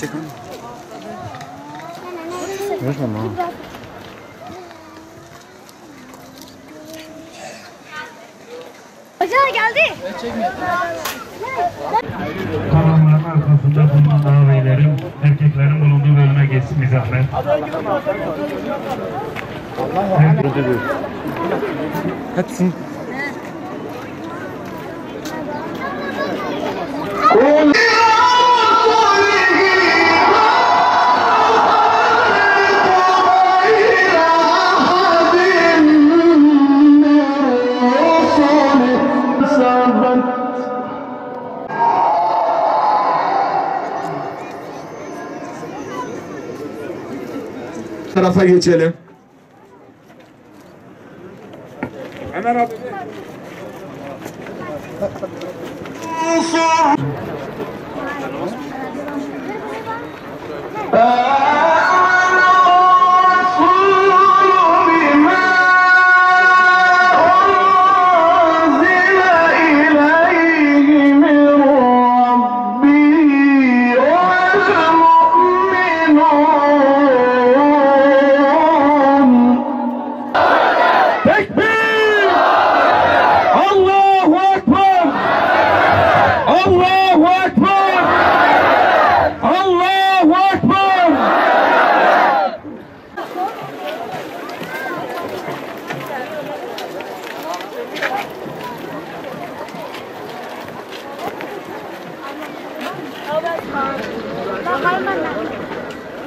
Çek onu. Görüşme ama. Hoca geldi. Kalanların arkasında bulunan ağabeylerin, erkeklerin bulunduğu bölüme geçsin bir zahmet. Hepsini. Tarafa geçelim. Ömer abi.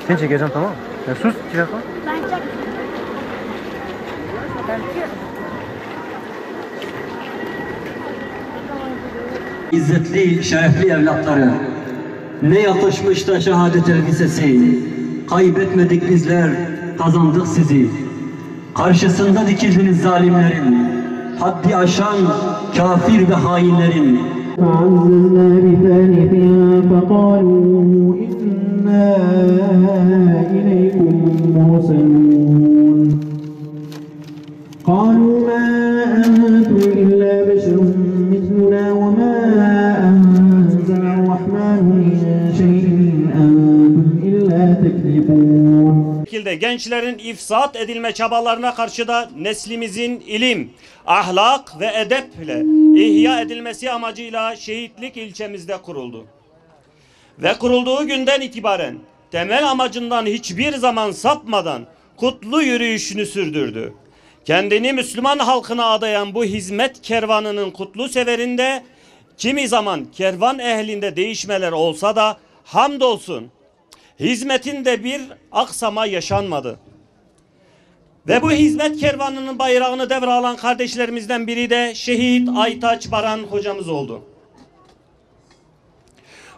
Seni çekeceğim, tamam mı? Ya sus, şey yapma. Ben çek. İzzetli, şerefli evlatları, ne yakışmış da şehadet elbisesi, kaybetmedik bizler, kazandık sizi. Karşısında dikildiniz zalimlerin, haddi aşan kafir ve hainlerin. فعززنا بثالث فقالوا إنا إليكم مرسلون قالوا ما أنتم إلا بشر مثلنا وما أنزل الرحمن من شيء إن أنتم إلا تكذبون. Gençlerin ifsat edilme çabalarına karşı da neslimizin ilim, ahlak ve edeple ihya edilmesi amacıyla Şehitlik ilçemizde kuruldu. Ve kurulduğu günden itibaren temel amacından hiçbir zaman sapmadan kutlu yürüyüşünü sürdürdü. Kendini Müslüman halkına adayan bu hizmet kervanının kutlu seferinde kimi zaman kervan ehlinde değişmeler olsa da hamdolsun hizmetinde bir aksama yaşanmadı. Ve bu hizmet kervanının bayrağını devralan kardeşlerimizden biri de Şehit Aytaç Baran hocamız oldu.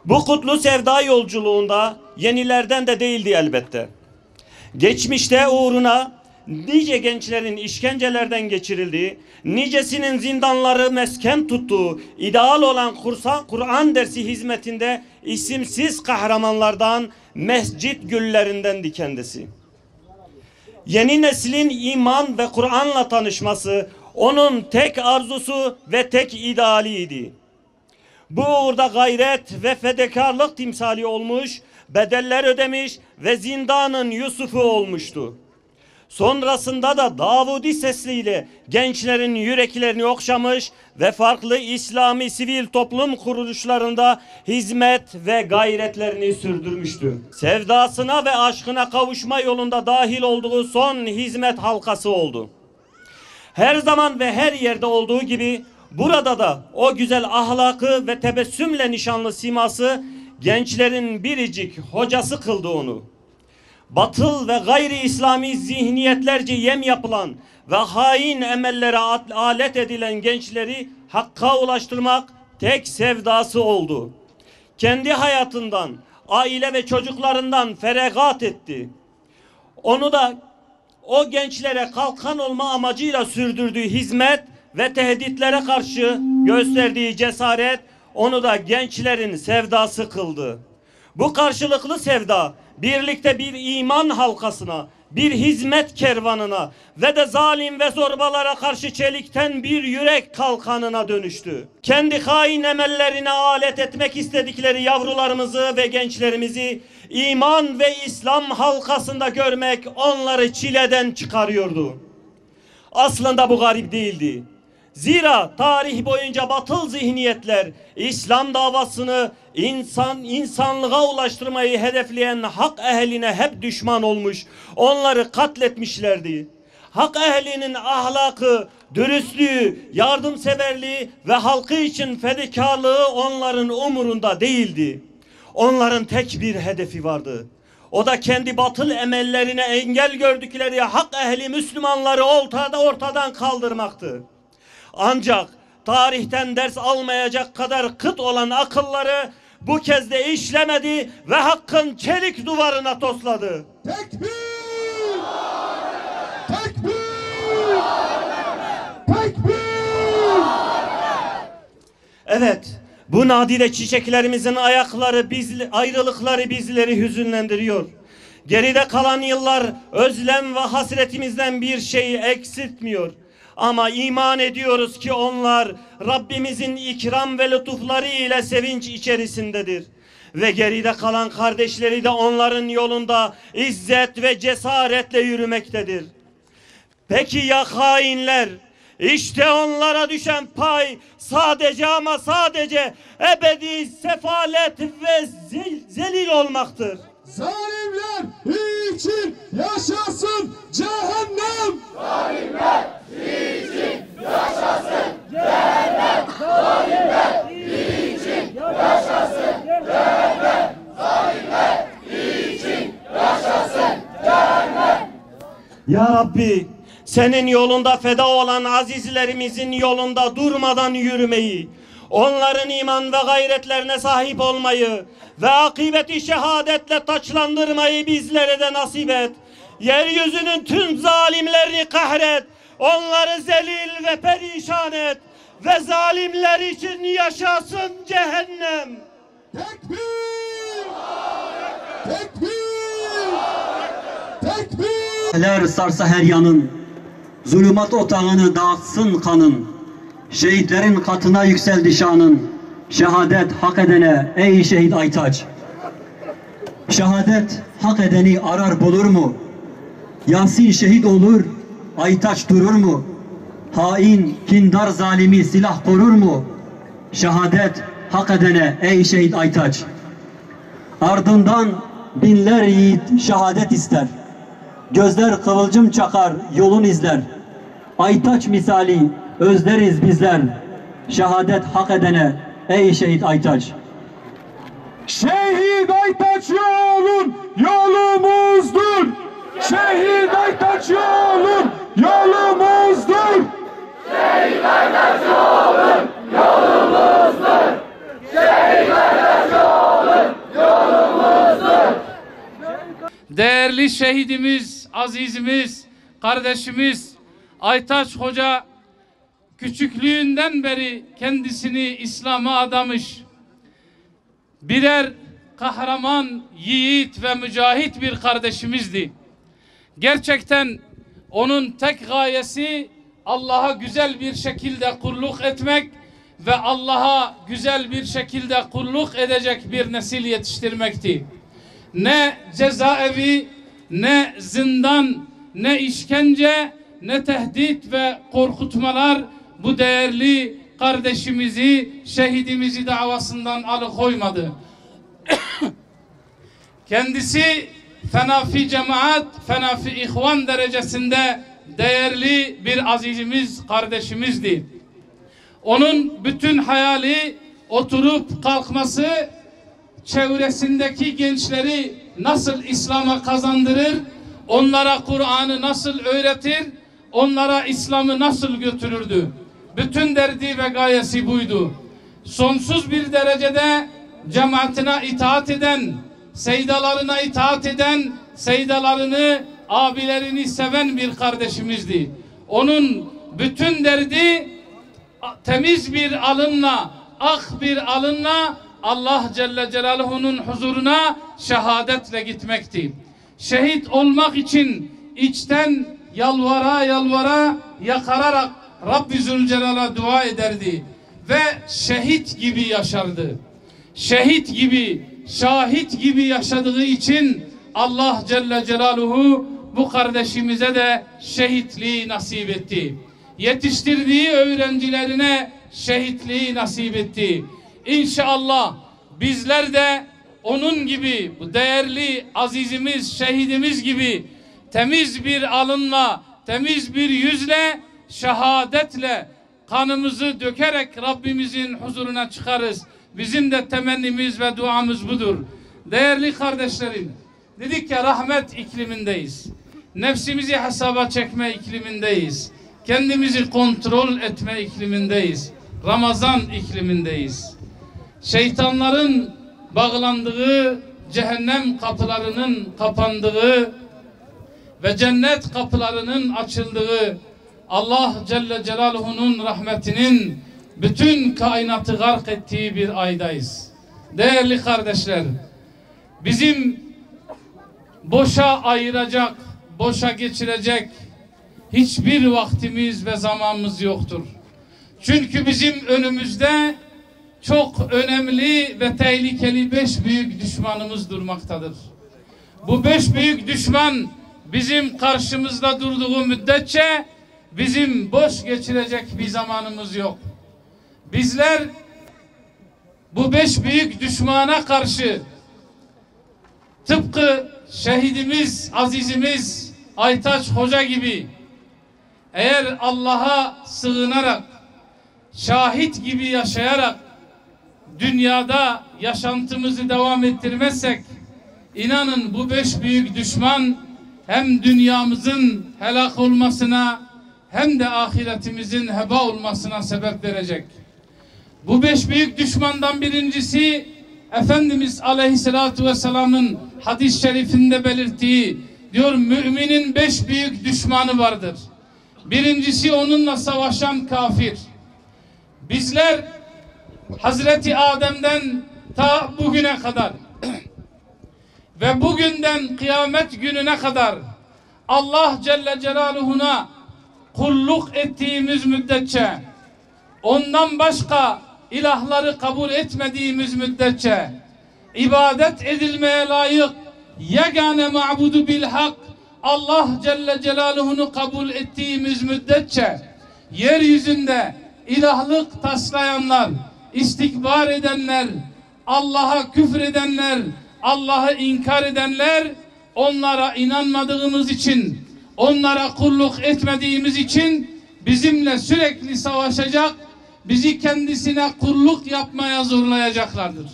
Bu kutlu sevda yolculuğunda yenilerden de değildi elbette. Geçmişte uğruna nice gençlerin işkencelerden geçirildiği, nicesinin zindanları mesken tuttuğu, ideal olan Kur'an dersi hizmetinde isimsiz kahramanlardan, mescit güllerindendi kendisi. Yeni neslin iman ve Kur'an'la tanışması onun tek arzusu ve tek idealiydi. Bu uğurda gayret ve fedakarlık timsali olmuş, bedeller ödemiş ve zindanın Yusuf'u olmuştu. Sonrasında da Davudi sesliyle gençlerin yüreklerini okşamış ve farklı İslami sivil toplum kuruluşlarında hizmet ve gayretlerini sürdürmüştü. Sevdasına ve aşkına kavuşma yolunda dahil olduğu son hizmet halkası oldu. Her zaman ve her yerde olduğu gibi burada da o güzel ahlakı ve tebessümle nişanlı siması gençlerin biricik hocası kıldı onu. Batıl ve gayri İslami zihniyetlerce yem yapılan ve hain emellere alet edilen gençleri hakka ulaştırmak tek sevdası oldu. Kendi hayatından, aile ve çocuklarından feragat etti. Onu da o gençlere kalkan olma amacıyla sürdürdüğü hizmet ve tehditlere karşı gösterdiği cesaret onu da gençlerin sevdası kıldı. Bu karşılıklı sevda birlikte bir iman halkasına, bir hizmet kervanına ve de zalim ve zorbalara karşı çelikten bir yürek kalkanına dönüştü. Kendi hain emellerine alet etmek istedikleri yavrularımızı ve gençlerimizi iman ve İslam halkasında görmek onları çileden çıkarıyordu. Aslında bu garip değildi. Zira tarih boyunca batıl zihniyetler İslam davasını insanlığa ulaştırmayı hedefleyen hak ehline hep düşman olmuş, onları katletmişlerdi. Hak ehlinin ahlakı, dürüstlüğü, yardımseverliği ve halkı için fedakarlığı onların umurunda değildi. Onların tek bir hedefi vardı. O da kendi batıl emellerine engel gördükleri hak ehli Müslümanları ortadan kaldırmaktı. Ancak tarihten ders almayacak kadar kıt olan akılları bu kez de işlemedi ve hakkın çelik duvarına tosladı. Tekbir! Tekbir! Tekbir! Evet, bu nadide çiçeklerimizin ayrılıkları bizleri hüzünlendiriyor. Geride kalan yıllar özlem ve hasretimizden bir şey eksiltmiyor. Ama iman ediyoruz ki onlar Rabbimizin ikram ve lütufları ile sevinç içerisindedir. Ve geride kalan kardeşleri de onların yolunda izzet ve cesaretle yürümektedir. Peki ya hainler? İşte onlara düşen pay sadece ama sadece ebedi sefalet ve zelil olmaktır. Zalimler için yaşasın cehennem! Zalimler için yaşasın cehennem! Zalimler için yaşasın cehennem! Zalimler için yaşasın cehennem! Ya Rabbi, senin yolunda feda olan azizlerimizin yolunda durmadan yürümeyi, onların iman ve gayretlerine sahip olmayı ve akıbeti şehadetle taçlandırmayı bizlere de nasip et. Yeryüzünün tüm zalimlerini kahret, onları zelil ve perişan et ve zalimler için yaşasın cehennem. Tekbir! Tekbir! Tekbir! Eller sarsa her yanın, zulümat otağını dağıtsın kanın. Şehitlerin katına yükseldi şanın. Şehadet hak edene ey şehit Aytaç. Şehadet hak edeni arar bulur mu? Yasin şehit olur, Aytaç durur mu? Hain, kindar zalimi silah korur mu? Şehadet hak edene ey şehit Aytaç. Ardından binler yiğit şehadet ister. Gözler kıvılcım çakar, yolun izler. Aytaç misali özleriz bizler. Şehadet hak edene ey şehit Aytaç. Şehit Aytaç yolumuzdur. Şehit Aytaç yolumuzdur. Şehit Aytaç yolumuzdur. Şehit Aytaç yolumuzdur. Değerli şehidimiz, azizimiz, kardeşimiz Aytaç Hoca küçüklüğünden beri kendisini İslam'a adamış. Birer kahraman, yiğit ve mücahit bir kardeşimizdi. Gerçekten onun tek gayesi Allah'a güzel bir şekilde kulluk etmek ve Allah'a güzel bir şekilde kulluk edecek bir nesil yetiştirmekti. Ne cezaevi, ne zindan, ne işkence, ne tehdit ve korkutmalar bu değerli kardeşimizi, şehidimizi davasından alıkoymadı. Kendisi fenafi cemaat, fenafi ihvan derecesinde değerli bir azizimiz, kardeşimizdi. Onun bütün hayali oturup kalkması, çevresindeki gençleri nasıl İslam'a kazandırır, onlara Kur'an'ı nasıl öğretir, onlara İslam'ı nasıl götürürdü. Bütün derdi ve gayesi buydu. Sonsuz bir derecede cemaatine itaat eden, seydalarına itaat eden, seydalarını, abilerini seven bir kardeşimizdi. Onun bütün derdi temiz bir alınla, ak bir alınla Allah Celle Celaluhu'nun huzuruna şehadetle gitmekti. Şehit olmak için içten yalvara yalvara yakararak Rabbi Zülcelal'a dua ederdi ve şehit gibi yaşardı. Şehit gibi, şahit gibi yaşadığı için Allah Celle Celaluhu bu kardeşimize de şehitliği nasip etti. Yetiştirdiği öğrencilerine şehitliği nasip etti. İnşallah bizler de onun gibi, bu değerli azizimiz, şehidimiz gibi temiz bir alınla, temiz bir yüzle, şehadetle kanımızı dökerek Rabbimizin huzuruna çıkarız. Bizim de temennimiz ve duamız budur. Değerli kardeşlerim, dedik ya, rahmet iklimindeyiz. Nefsimizi hesaba çekme iklimindeyiz. Kendimizi kontrol etme iklimindeyiz. Ramazan iklimindeyiz. Şeytanların bağlandığı, cehennem kapılarının kapandığı ve cennet kapılarının açıldığı, Allah Celle Celaluhu'nun rahmetinin bütün kainatı gark ettiği bir aydayız. Değerli kardeşler, bizim boşa ayıracak, boşa geçirecek hiçbir vaktimiz ve zamanımız yoktur. Çünkü bizim önümüzde çok önemli ve tehlikeli 5 büyük düşmanımız durmaktadır. Bu 5 büyük düşman bizim karşımızda durduğu müddetçe bizim boş geçirecek bir zamanımız yok. Bizler bu 5 büyük düşmana karşı tıpkı şehidimiz, azizimiz Aytaç Hoca gibi eğer Allah'a sığınarak, şahit gibi yaşayarak dünyada yaşantımızı devam ettirmezsek, inanın bu 5 büyük düşman hem dünyamızın helak olmasına hem de ahiretimizin heba olmasına sebep verecek. Bu 5 büyük düşmandan birincisi, Efendimiz Aleyhisselatü Vesselam'ın hadis-i şerifinde belirttiği, diyor, müminin 5 büyük düşmanı vardır. Birincisi onunla savaşan kafir. Bizler Hazreti Adem'den ta bugüne kadar ve bugünden kıyamet gününe kadar Allah Celle Celaluhu'na kulluk ettiğimiz müddetçe, ondan başka ilahları kabul etmediğimiz müddetçe, ibadet edilmeye layık yegane ma'budu bil hak Allah Celle Celaluhu'nu kabul ettiğimiz müddetçe, yeryüzünde ilahlık taslayanlar, istikbar edenler, Allah'a küfredenler, Allah'ı inkar edenler, onlara inanmadığımız için, onlara kulluk etmediğimiz için bizimle sürekli savaşacak, bizi kendisine kulluk yapmaya zorlayacaklardır.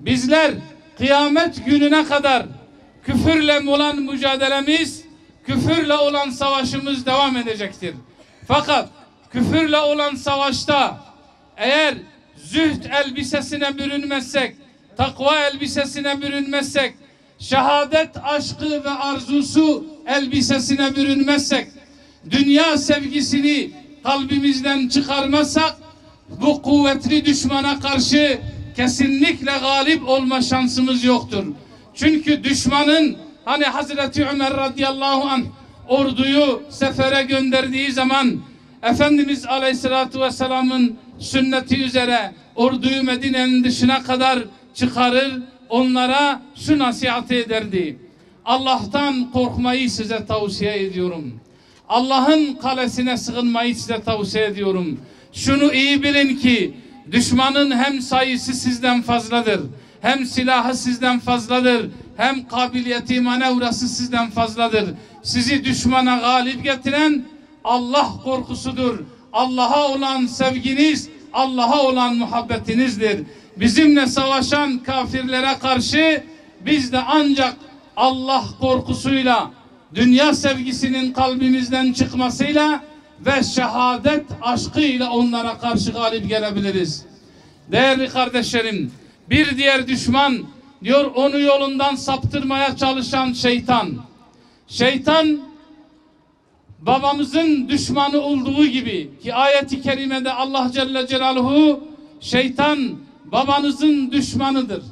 Bizler kıyamet gününe kadar küfürle olan mücadelemiz, küfürle olan savaşımız devam edecektir. Fakat küfürle olan savaşta eğer zühd elbisesine bürünmezsek, takva elbisesine bürünmezsek, şehadet aşkı ve arzusu elbisesine bürünmezsek, dünya sevgisini kalbimizden çıkarmazsak, bu kuvvetli düşmana karşı kesinlikle galip olma şansımız yoktur. Çünkü düşmanın, hani Hazreti Ömer radıyallahu anh orduyu sefere gönderdiği zaman Efendimiz Aleyhisselatü Vesselam'ın sünneti üzere orduyu Medine'nin dışına kadar çıkarır, onlara şu nasihatı ederdi: Allah'tan korkmayı size tavsiye ediyorum. Allah'ın kalesine sığınmayı size tavsiye ediyorum. Şunu iyi bilin ki düşmanın hem sayısı sizden fazladır, hem silahı sizden fazladır, hem kabiliyeti manevrası sizden fazladır. Sizi düşmana galip getiren Allah korkusudur. Allah'a olan sevginiz, Allah'a olan muhabbetinizdir. Bizimle savaşan kafirlere karşı biz de ancak Allah korkusuyla, dünya sevgisinin kalbimizden çıkmasıyla ve şehadet aşkıyla onlara karşı galip gelebiliriz. Değerli kardeşlerim, bir diğer düşman, diyor, onu yolundan saptırmaya çalışan şeytan. Şeytan babamızın düşmanı olduğu gibi ki ayet-i kerimede Allah Celle Celaluhu, şeytan babanızın düşmanıdır,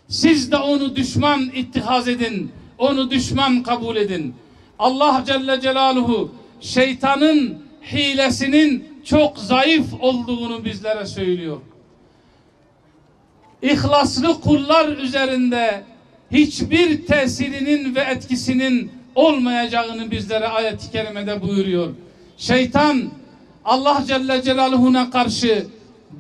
siz de onu düşman ittihaz edin, onu düşman kabul edin. Allah Celle Celaluhu şeytanın hilesinin çok zayıf olduğunu bizlere söylüyor. İhlaslı kullar üzerinde hiçbir tesirinin ve etkisinin olmayacağını bizlere ayet-i kerimede buyuruyor. Şeytan Allah Celle Celaluhu'na karşı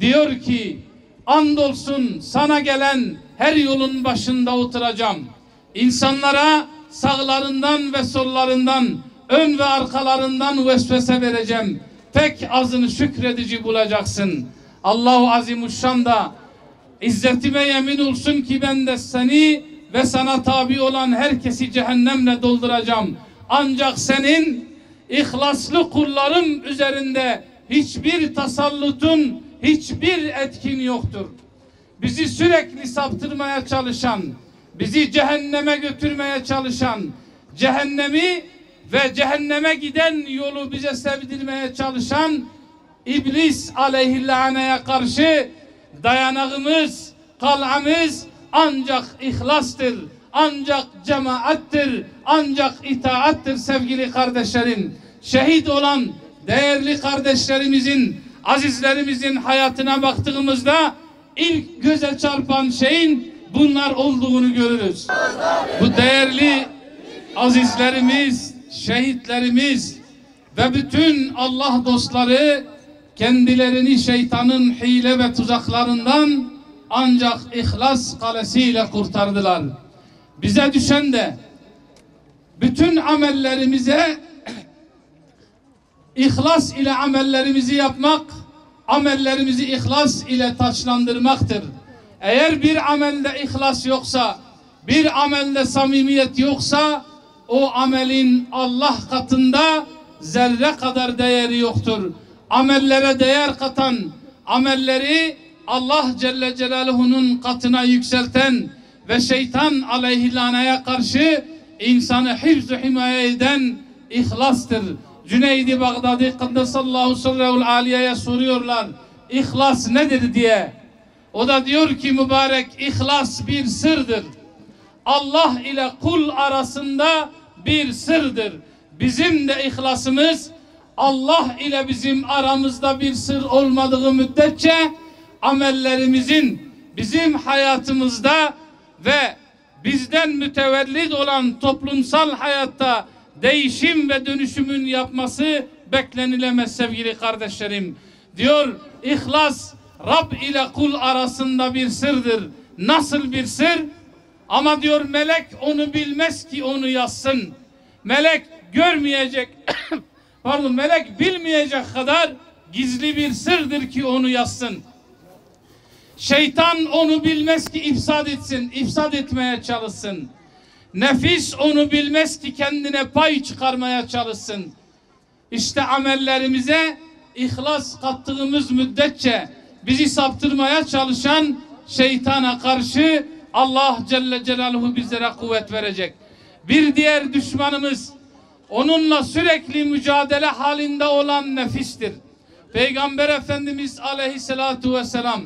diyor ki, andolsun sana gelen her yolun başında oturacağım. İnsanlara sağlarından ve sollarından, ön ve arkalarından vesvese vereceğim. Pek azını şükredici bulacaksın. Allahu Azimuşşan da İzzetime yemin olsun ki ben de seni ve sana tabi olan herkesi cehennemle dolduracağım. Ancak senin ihlaslı kulların üzerinde hiçbir tasallutun, hiçbir etkin yoktur. Bizi sürekli saptırmaya çalışan, bizi cehenneme götürmeye çalışan, cehennemi ve cehenneme giden yolu bize sevdirmeye çalışan İblis aleyhillaneye karşı dayanağımız, kal'amız ancak ihlastır, ancak cemaattir, ancak itaattır sevgili kardeşlerim. Şehit olan değerli kardeşlerimizin, azizlerimizin hayatına baktığımızda ilk göze çarpan şeyin bunlar olduğunu görürüz. Bu değerli azizlerimiz, şehitlerimiz ve bütün Allah dostları kendilerini şeytanın hile ve tuzaklarından ancak ihlas kalesiyle kurtardılar. Bize düşen de bütün amellerimize ihlas ile amellerimizi yapmak, amellerimizi ihlas ile taçlandırmaktır. Eğer bir amelde ihlas yoksa, bir amelde samimiyet yoksa, o amelin Allah katında zerre kadar değeri yoktur. Amellere değer katan, amelleri Allah Celle Celaluhu'nun katına yükselten ve şeytan aleyhillaneye karşı insanı hifz-ü himaye eden ihlastır. Cüneyd-i Bağdadi Kaddesallahu sırrehul aliyeye soruyorlar, İhlas nedir diye. O da diyor ki mübarek, ihlas bir sırdır. Allah ile kul arasında bir sırdır. Bizim de ihlasımız Allah ile bizim aramızda bir sır olmadığı müddetçe amellerimizin bizim hayatımızda ve bizden mütevellit olan toplumsal hayatta değişim ve dönüşümün yapması beklenilemez sevgili kardeşlerim. Diyor, ihlas Rab ile kul arasında bir sırdır. Nasıl bir sır? Ama diyor melek onu bilmez ki onu yazsın. Melek görmeyecek, pardon, melek bilmeyecek kadar gizli bir sırdır ki onu yazsın. Şeytan onu bilmez ki ifsad etsin, ifsad etmeye çalışsın. Nefis onu bilmez ki kendine pay çıkarmaya çalışsın. İşte amellerimize ihlas kattığımız müddetçe bizi saptırmaya çalışan şeytana karşı Allah Celle Celaluhu bizlere kuvvet verecek. Bir diğer düşmanımız, onunla sürekli mücadele halinde olan nefistir. Peygamber Efendimiz Aleyhisselatu Vesselam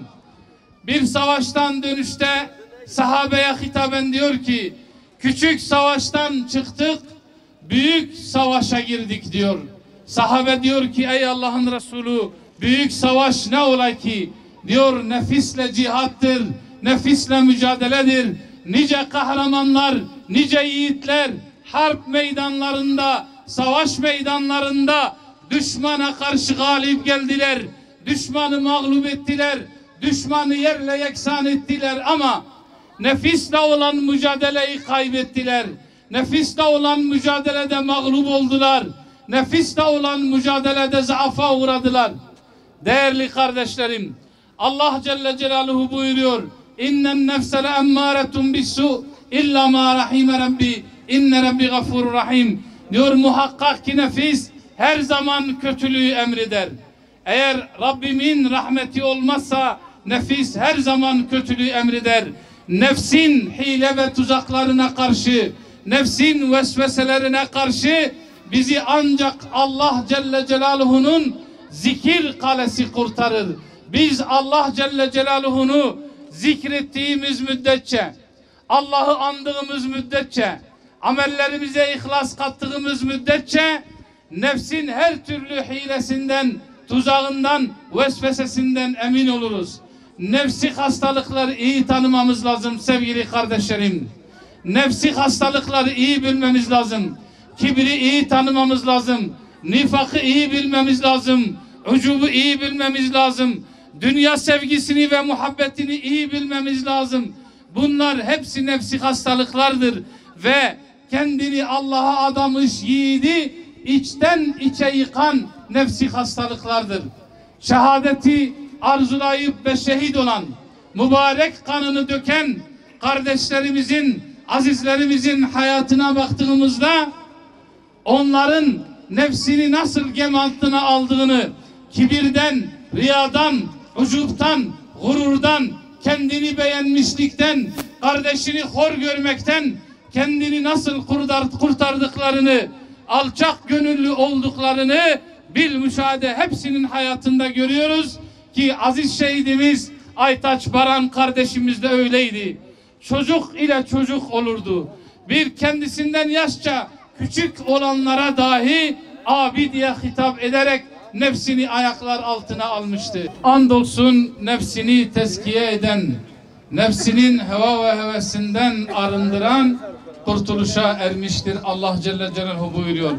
bir savaştan dönüşte sahabeye hitaben diyor ki, küçük savaştan çıktık, büyük savaşa girdik diyor. Sahabe diyor ki, ey Allah'ın Resulü, büyük savaş ne ola ki? Diyor, nefisle cihattır, nefisle mücadeledir. Nice kahramanlar, nice yiğitler harp meydanlarında, savaş meydanlarında düşmana karşı galip geldiler. Düşmanı mağlup ettiler. Düşmanı yerle yeksan ettiler ama nefisle olan mücadeleyi kaybettiler. Nefisle olan mücadelede mağlup oldular. Nefisle olan mücadelede zaafa uğradılar. Değerli kardeşlerim, Allah Celle Celaluhu buyuruyor, İnnen nefse le emmâretun bissu illa ma rahime rabbi inne rabbi gafurur rahim. Diyor, muhakkak ki nefis her zaman kötülüğü emreder. Eğer Rabbimin rahmeti olmazsa nefis her zaman kötülüğü emreder. Nefsin hile ve tuzaklarına karşı, nefsin vesveselerine karşı bizi ancak Allah Celle Celaluhu'nun zikir kalesi kurtarır. Biz Allah Celle Celaluhu'nu zikrettiğimiz müddetçe, Allah'ı andığımız müddetçe, amellerimize ihlas kattığımız müddetçe nefsin her türlü hilesinden, tuzağından, vesvesesinden emin oluruz. Nefsi hastalıkları iyi tanımamız lazım sevgili kardeşlerim. Nefsi hastalıkları iyi bilmemiz lazım. Kibri iyi tanımamız lazım. Nifakı iyi bilmemiz lazım. Ucubu iyi bilmemiz lazım. Dünya sevgisini ve muhabbetini iyi bilmemiz lazım. Bunlar hepsi nefsi hastalıklardır ve kendini Allah'a adamış yiğidi içten içe yıkan nefsi hastalıklardır. Şehadeti arzulayıp ve şehit olan, mübarek kanını döken kardeşlerimizin, azizlerimizin hayatına baktığımızda onların nefsini nasıl gem altına aldığını, kibirden, riyadan, ucuptan, gururdan, kendini beğenmişlikten, kardeşini hor görmekten kendini nasıl kurtardıklarını, alçak gönüllü olduklarını bil müşahede hepsinin hayatında görüyoruz ki aziz şehidimiz Aytaç Baran kardeşimiz de öyleydi. Çocuk ile çocuk olurdu. Bir kendisinden yaşça küçük olanlara dahi abi diye hitap ederek nefsini ayaklar altına almıştı. Andolsun nefsini tezkiye eden, nefsinin heva ve hevesinden arındıran kurtuluşa ermiştir. Allah Celle Celaluhu buyuruyor.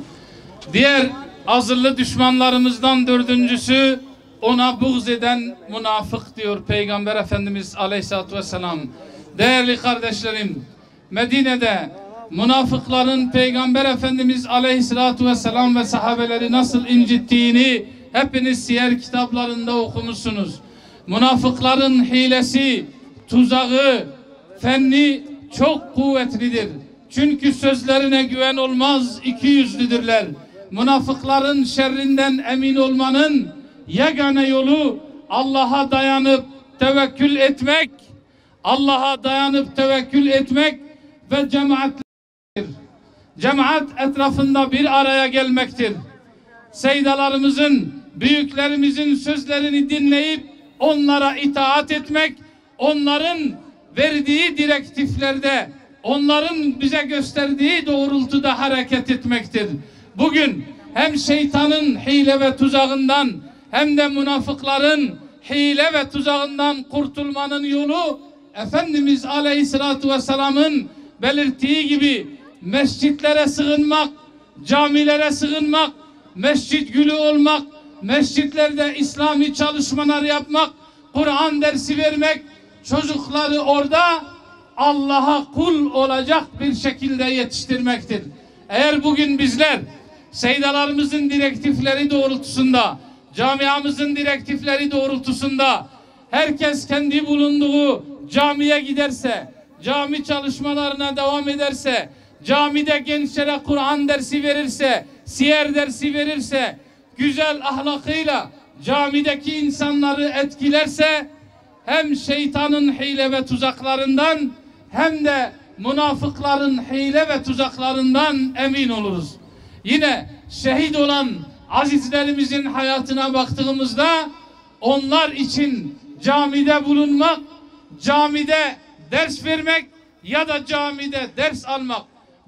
Diğer azırlı düşmanlarımızdan dördüncüsü ona buğz eden münafık diyor Peygamber Efendimiz Aleyhisselatü Vesselam. Değerli kardeşlerim, Medine'de münafıkların Peygamber Efendimiz Aleyhisselatü Vesselam ve sahabeleri nasıl incittiğini hepiniz siyer kitaplarında okumuşsunuz. Münafıkların hilesi, tuzağı, fenni çok kuvvetlidir. Çünkü sözlerine güven olmaz, ikiyüzlüdürler. Münafıkların şerrinden emin olmanın yegane yolu Allah'a dayanıp tevekkül etmek, Allah'a dayanıp tevekkül etmek ve cemaat etrafında bir araya gelmektir. Seydalarımızın, büyüklerimizin sözlerini dinleyip onlara itaat etmek, onların verdiği direktiflerde, onların bize gösterdiği doğrultuda hareket etmektir. Bugün hem şeytanın hile ve tuzağından hem de münafıkların hile ve tuzağından kurtulmanın yolu Efendimiz Aleyhisselatü Vesselam'ın belirttiği gibi mescitlere sığınmak, camilere sığınmak, mescit gülü olmak, mescitlerde İslami çalışmalar yapmak, Kur'an dersi vermek, çocukları orada Allah'a kul olacak bir şekilde yetiştirmektir. Eğer bugün bizler seydalarımızın direktifleri doğrultusunda, camiamızın direktifleri doğrultusunda herkes kendi bulunduğu camiye giderse, cami çalışmalarına devam ederse, camide gençlere Kur'an dersi verirse, siyer dersi verirse, güzel ahlakıyla camideki insanları etkilerse hem şeytanın hile ve tuzaklarından hem de münafıkların hile ve tuzaklarından emin oluruz. Yine şehit olan azizlerimizin hayatına baktığımızda onlar için camide bulunmak, camide ders vermek ya da camide ders almak,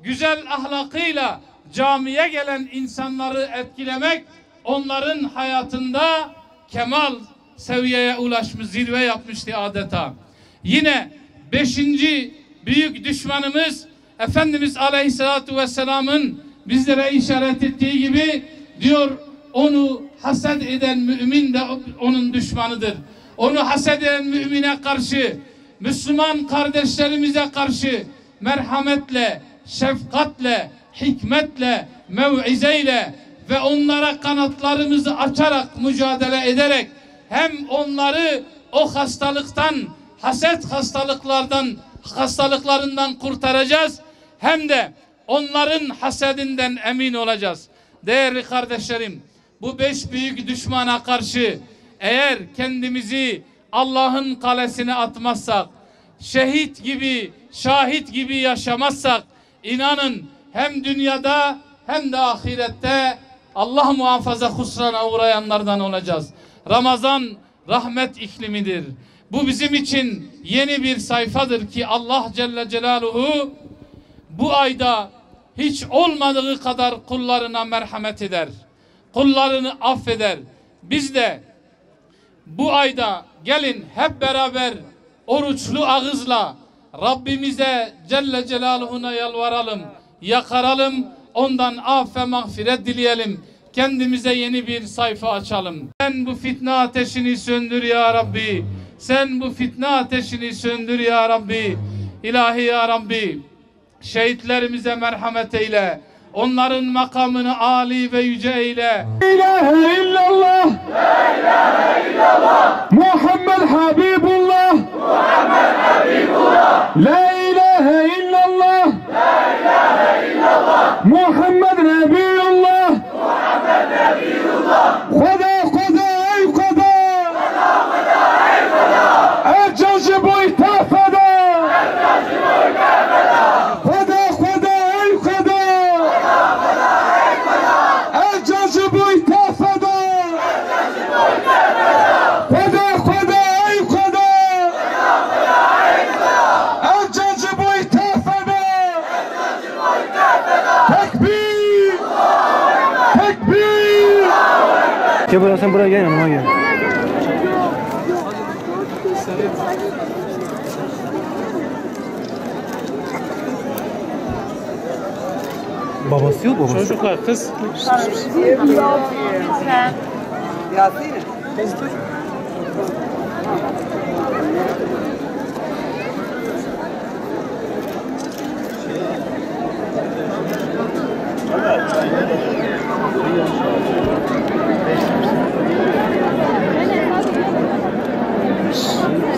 güzel ahlakıyla camiye gelen insanları etkilemek, onların hayatında kemal seviyeye ulaşmış, zirve yapmıştı adeta. Yine 5. büyük düşmanımız Efendimiz Aleyhisselatü Vesselam'ın bizlere işaret ettiği gibi diyor, onu haset eden mümin de onun düşmanıdır. Onu haset eden mümine karşı, Müslüman kardeşlerimize karşı merhametle, şefkatle, hikmetle, mev'izeyle ve onlara kanatlarımızı açarak mücadele ederek hem onları o hastalıktan, haset hastalıklarından kurtaracağız hem de onların hasedinden emin olacağız. Değerli kardeşlerim, bu 5 büyük düşmana karşı eğer kendimizi Allah'ın kalesine atmazsak, şehit gibi, şahit gibi yaşamazsak, inanın hem dünyada hem de ahirette Allah muhafaza husrana uğrayanlardan olacağız. Ramazan rahmet iklimidir. Bu bizim için yeni bir sayfadır ki Allah Celle Celaluhu bu ayda hiç olmadığı kadar kullarına merhamet eder. Kullarını affeder. Biz de bu ayda gelin hep beraber oruçlu ağızla Rabbimize Celle Celaluhu'na yalvaralım, yakaralım, ondan af ve mağfiret dileyelim. Kendimize yeni bir sayfa açalım. Sen bu fitne ateşini söndür ya Rabbi. Sen bu fitne ateşini söndür ya Rabbi. İlahi ya Rabbi. Şehitlerimize merhamet eyle. Onların makamını âli ve yüce eyle. La ilahe illallah. La ilahe illallah. Muhammed Habibullah. Muhammed Habibullah. La ilahe illallah. La ilahe illallah. Muhammed Nebiyullah. Muhammed Nebiyullah. Khuda khuda ey khuda. Khuda khuda ey khuda. Ercanci bu itafada. Ercanci bu itafada. Khuda khuda ey khuda. Ercanci bu itafada. Ercanci bu itafada. Khuda khuda ey khuda. Khuda khuda ey khuda. Ercanci bu itafada. Ercanci bu itafada. Tekbir. Tekbir. Gel buraya, sen buraya gel, yanıma gel. Babası yok, babası. Çocuklar kız.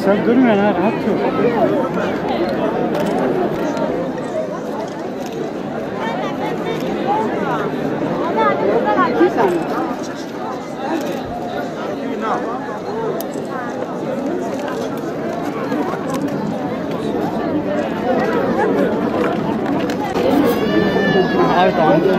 Sen durmuyorsun ha, rahat yok. Abi tamam.